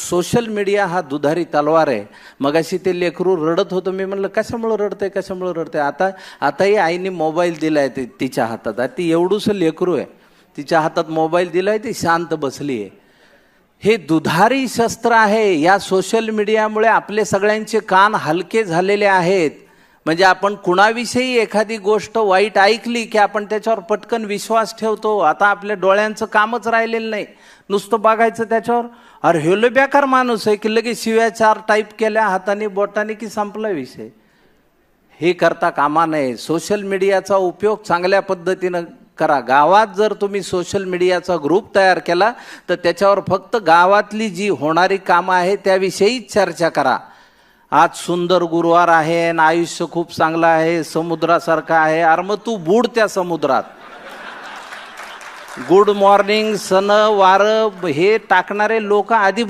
Social media हा दुधारी तलवार आहे. मगाशी ते लेकरू रडत होतं, मी म्हणलं कशामुळे रडते. आताही आईने मोबाईल दिलाय तिच्या हातात. ती एवढूसं लेकरू आहे, तिच्या हातात मोबाईल दिलाय, ती शांत बसली आहे. हे दुधारी शस्त्र आहे. या सोशल मीडियामुळे आपले सगळ्यांचे कान हलके झालेले आहेत. म्हणजे आपण कुणाविषयी एखादी गोष्ट वाईट ऐकली की आपण त्याच्यावर पटकन विश्वास ठेवतो. आता आपल्या डोळ्यांचं कामच राहिलेलं नाही, नुसतं बघायचं त्याच्यावर. अरे हेलो बेकार माणूस आहे की लगेच शिव्या 4 टाईप केल्या हाताने बोटाने की संपला विषय. हे करता कामा नये. सोशल मीडियाचा उपयोग चांगल्या पद्धतीनं करा. गावात जर तुम्ही सोशल मीडियाचा ग्रुप तयार केला तर त्याच्यावर फक्त गावातली जी होणारी कामं आहे त्याविषयीच चर्चा करा. आज सुंदर गुरुवार आहे आणि आयुष्य खूप चांगलं आहे, समुद्रासारखं आहे. अरे मग तू बुड त्या समुद्रात. गुड मॉर्निंग, सन वार हे टाकणारे लोक आधी